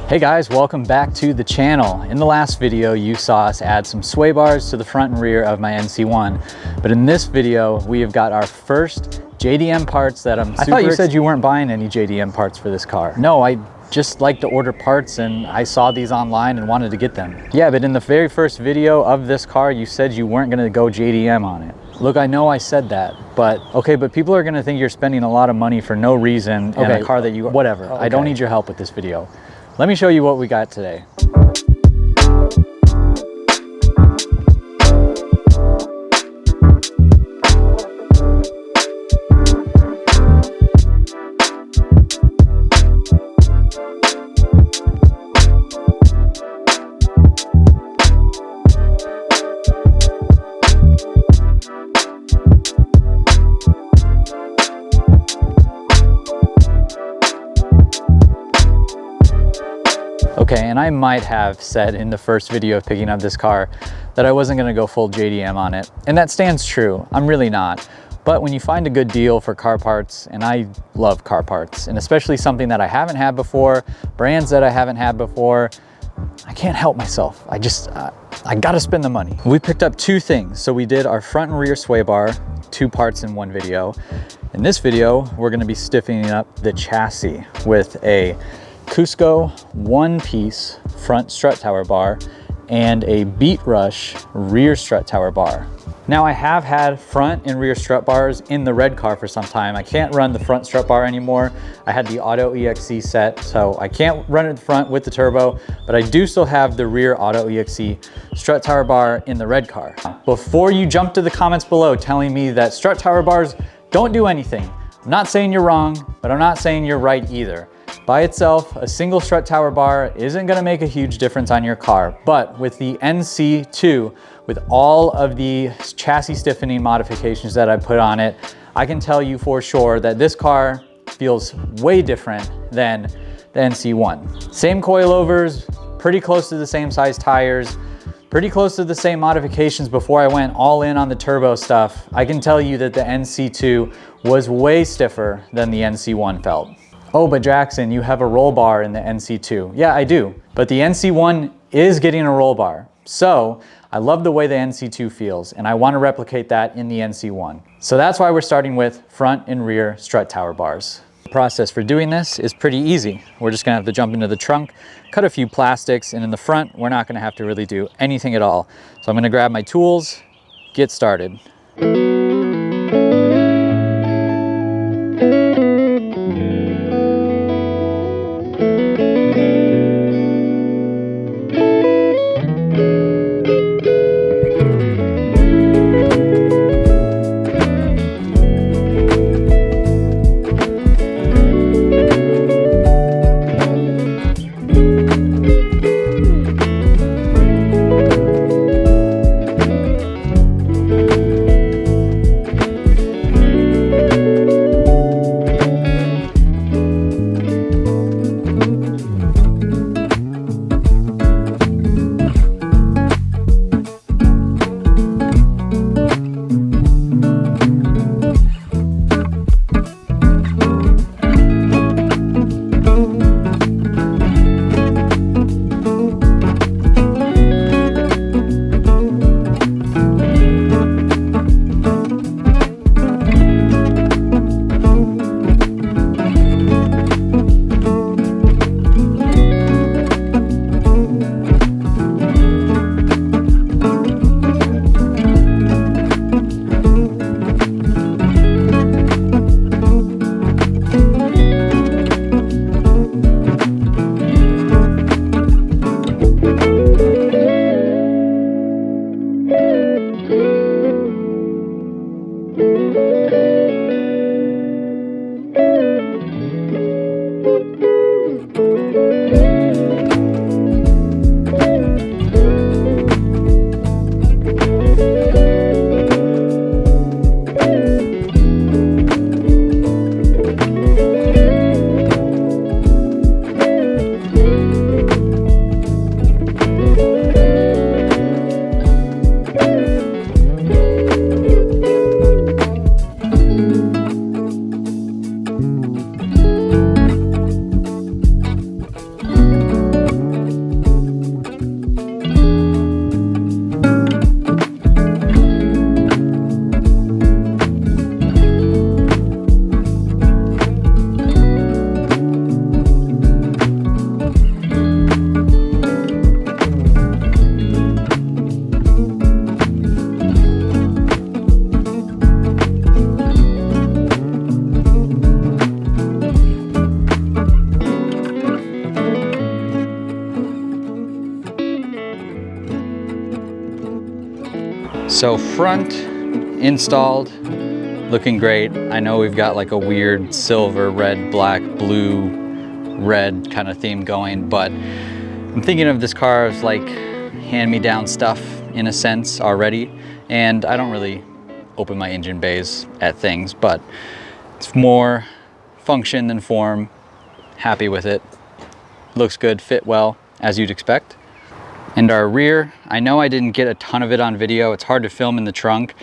Hey guys, welcome back to the channel. In the last video, you saw us add some sway bars to the front and rear of my NC1. But in this video, we have got our first JDM parts that I thought you said you weren't buying any JDM parts for this car. No, I just like to order parts and I saw these online and wanted to get them. Yeah, but in the very first video of this car, you said you weren't gonna go JDM on it. Look, I know I said that, but okay, but people are gonna think you're spending a lot of money for no reason in a car that you, whatever. Okay. I don't need your help with this video. Let me show you what we got today. Okay, and I might have said in the first video of picking up this car that I wasn't gonna go full JDM on it, and that stands true. I'm really not. But when you find a good deal for car parts, and I love car parts, and especially something that I haven't had before, brands that I haven't had before, I can't help myself. I gotta spend the money. We picked up two things. So we did our front and rear sway bar, two parts in one video. In this video, we're gonna be stiffening up the chassis with a Cusco one-piece front strut tower bar and a Beatrush rear strut tower bar. Now I have had front and rear strut bars in the red car for some time. I can't run the front strut bar anymore. I had the Auto EXE set, so I can't run it in the front with the turbo, but I do still have the rear Auto EXE strut tower bar in the red car. Before you jump to the comments below telling me that strut tower bars don't do anything, I'm not saying you're wrong, but I'm not saying you're right either. By itself, a single strut tower bar isn't gonna make a huge difference on your car, but with the NC2, with all of the chassis stiffening modifications that I put on it, I can tell you for sure that this car feels way different than the NC1. Same coilovers, pretty close to the same size tires, pretty close to the same modifications before I went all in on the turbo stuff. I can tell you that the NC2 was way stiffer than the NC1 felt. Oh, but Jackson, you have a roll bar in the NC2. Yeah, I do. But the NC1 is getting a roll bar. So I love the way the NC2 feels, and I want to replicate that in the NC1. So that's why we're starting with front and rear strut tower bars. The process for doing this is pretty easy. We're just gonna have to jump into the trunk, cut a few plastics, and in the front, we're not gonna have to really do anything at all. So I'm gonna grab my tools, get started. So front installed, looking great. I know we've got like a weird silver, red, black, blue, red kind of theme going, but I'm thinking of this car as like hand-me-down stuff in a sense already. And I don't really open my engine bays at things, but it's more function than form. Happy with it. Looks good, fit well, as you'd expect. And our rear, I know I didn't get a ton of it on video. It's hard to film in the trunk,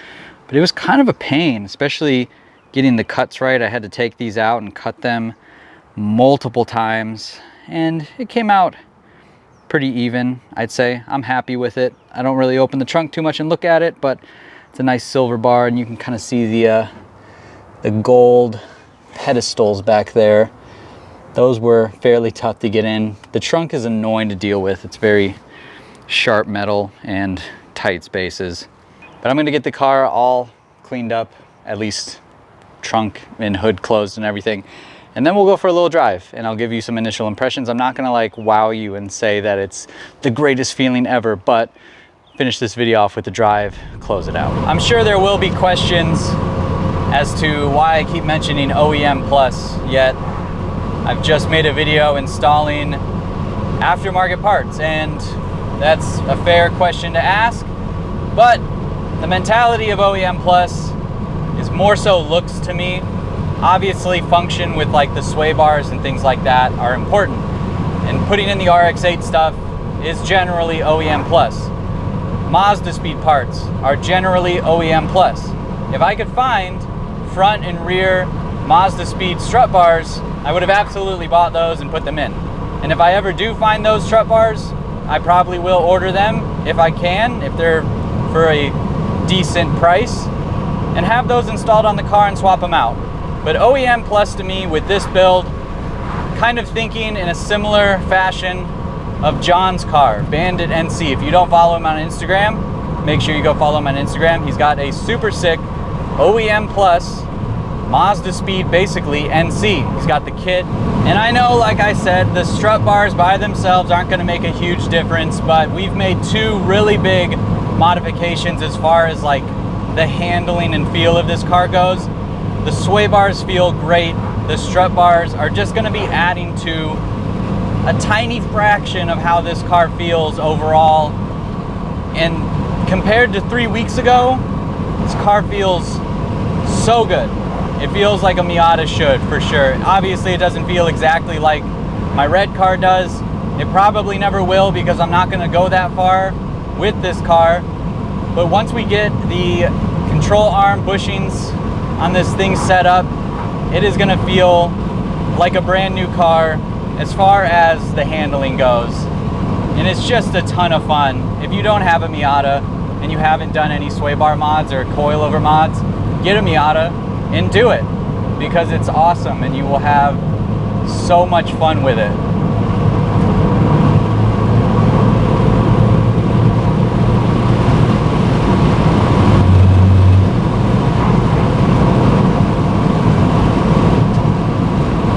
but it was kind of a pain, especially getting the cuts right. I had to take these out and cut them multiple times, and it came out pretty even, I'd say. I'm happy with it. I don't really open the trunk too much and look at it, but it's a nice silver bar, and you can kind of see the gold pedestals back there. Those were fairly tough to get in. The trunk is annoying to deal with. It's very sharp metal and tight spaces. But I'm gonna get the car all cleaned up, at least trunk and hood closed and everything. And then we'll go for a little drive and I'll give you some initial impressions. I'm not gonna like wow you and say that it's the greatest feeling ever, but finish this video off with the drive, close it out. I'm sure there will be questions as to why I keep mentioning OEM Plus, yet I've just made a video installing aftermarket parts, and that's a fair question to ask, but the mentality of OEM Plus is more so looks to me. Obviously function with like the sway bars and things like that are important, and putting in the RX-8 stuff is generally OEM Plus. Mazda speed parts are generally OEM Plus. If I could find front and rear Mazda speed strut bars, I would have absolutely bought those and put them in. And if I ever do find those strut bars, I probably will order them if I can, if they're for a decent price, and have those installed on the car and swap them out. But OEM Plus to me with this build, kind of thinking in a similar fashion of John's car, Bandit NC. If you don't follow him on Instagram, make sure you go follow him on Instagram. He's got a super sick OEM Plus Mazda speed, basically NC. He's got the kit. And I know, like I said, the strut bars by themselves aren't gonna make a huge difference, but we've made two really big modifications as far as like the handling and feel of this car goes. The sway bars feel great. The strut bars are just gonna be adding to a tiny fraction of how this car feels overall. And compared to 3 weeks ago, this car feels so good. It feels like a Miata should, for sure. Obviously, it doesn't feel exactly like my red car does. It probably never will, because I'm not gonna go that far with this car. But once we get the control arm bushings on this thing set up, it is gonna feel like a brand new car as far as the handling goes. And it's just a ton of fun. If you don't have a Miata and you haven't done any sway bar mods or coilover mods, get a Miata and do it, because it's awesome and you will have so much fun with it.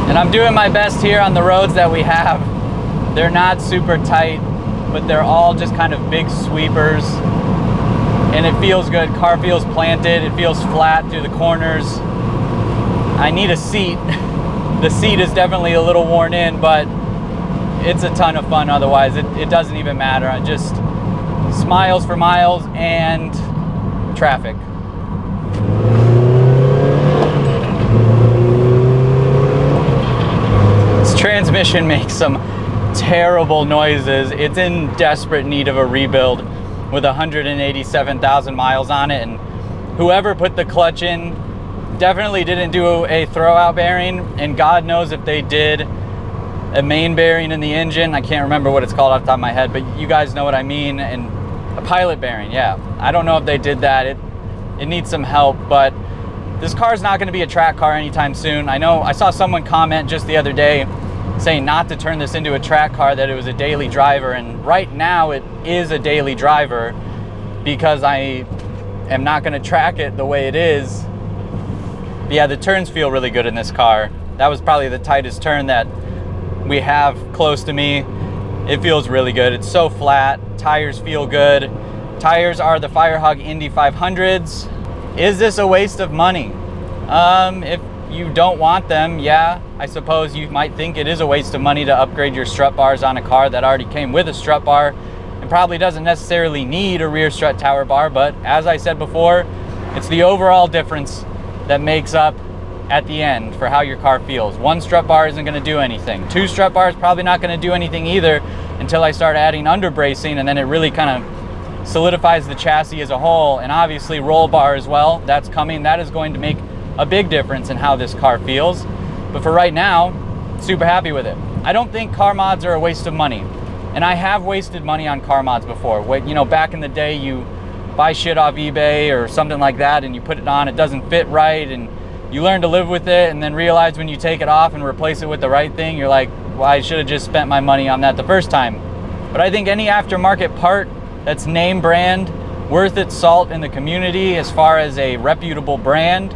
And I'm doing my best here on the roads that we have. They're not super tight, but they're all just kind of big sweepers. And it feels good. Car feels planted. It feels flat through the corners. I need a seat. The seat is definitely a little worn in, but it's a ton of fun otherwise. It doesn't even matter. I just smiles for miles and traffic. This transmission makes some terrible noises. It's in desperate need of a rebuild with 187,000 miles on it, and whoever put the clutch in definitely didn't do a throwout bearing, and God knows if they did a main bearing in the engine. I can't remember what it's called off the top of my head, but you guys know what I mean. And a pilot bearing, yeah. I don't know if they did that. It needs some help, but this car's not gonna be a track car anytime soon. I know I saw someone comment just the other day saying not to turn this into a track car, that it was a daily driver, and right now it is a daily driver because I am not going to track it the way it is. But yeah, the turns feel really good in this car. That was probably the tightest turn that we have close to me. It feels really good. It's so flat, tires feel good. Tires are the Firehog Indy 500s. Is this a waste of money? If you don't want them, yeah, I suppose you might think it is a waste of money to upgrade your strut bars on a car that already came with a strut bar and probably doesn't necessarily need a rear strut tower bar. But as I said before, it's the overall difference that makes up at the end for how your car feels. One strut bar isn't going to do anything. Two strut bars probably not going to do anything either until I start adding under bracing, and then it really kind of solidifies the chassis as a whole. And obviously roll bar as well, that's coming. That is going to make a big difference in how this car feels. But for right now, super happy with it. I don't think car mods are a waste of money. And I have wasted money on car mods before. You know, back in the day, you buy shit off eBay or something like that and you put it on, it doesn't fit right, and you learn to live with it, and then realize when you take it off and replace it with the right thing, you're like, well, I should have just spent my money on that the first time. But I think any aftermarket part that's name brand, worth its salt in the community as far as a reputable brand,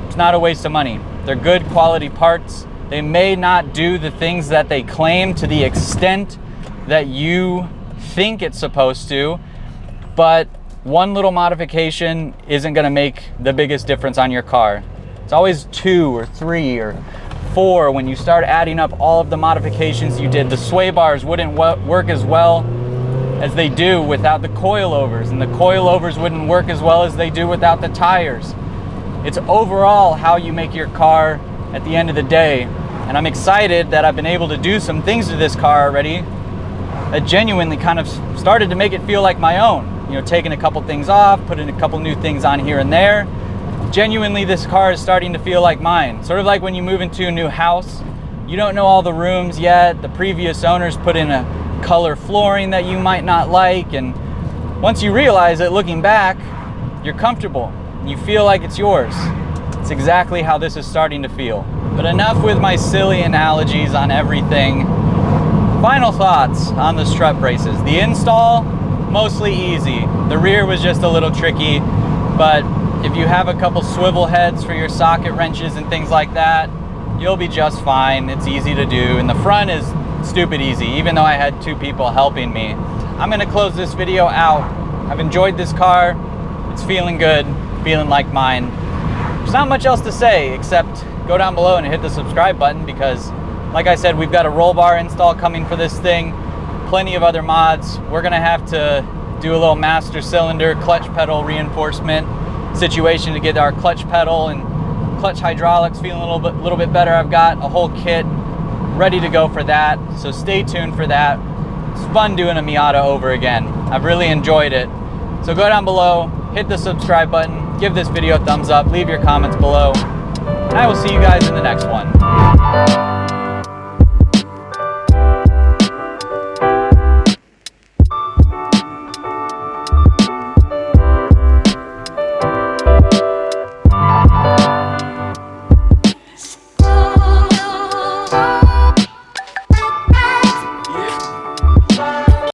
it's not a waste of money. They're good quality parts. They may not do the things that they claim to the extent that you think it's supposed to, but one little modification isn't going to make the biggest difference on your car. It's always 2 or 3 or 4 when you start adding up all of the modifications you did. The sway bars wouldn't work as well as they do without the coilovers, and the coilovers wouldn't work as well as they do without the tires. It's overall how you make your car at the end of the day. And I'm excited that I've been able to do some things to this car already that genuinely kind of started to make it feel like my own. You know, taking a couple things off, putting a couple new things on here and there. Genuinely, this car is starting to feel like mine. Sort of like when you move into a new house, you don't know all the rooms yet. The previous owners put in a color flooring that you might not like, and once you realize it, looking back, you're comfortable. You feel like it's yours. It's exactly how this is starting to feel. But enough with my silly analogies on everything. Final thoughts on the strut braces. The install, mostly easy. The rear was just a little tricky, but if you have a couple swivel heads for your socket wrenches and things like that, you'll be just fine. It's easy to do. And the front is stupid easy, even though I had 2 people helping me. I'm gonna close this video out. I've enjoyed this car. It's feeling good, feeling like mine. There's not much else to say except go down below and hit the subscribe button, because like I said, we've got a roll bar install coming for this thing, plenty of other mods. We're gonna have to do a little master cylinder clutch pedal reinforcement situation to get our clutch pedal and clutch hydraulics feeling a little bit better. I've got a whole kit ready to go for that, so stay tuned for that. It's fun doing a Miata over again. I've really enjoyed it. So go down below, hit the subscribe button, give this video a thumbs up, leave your comments below, and I will see you guys in the next one.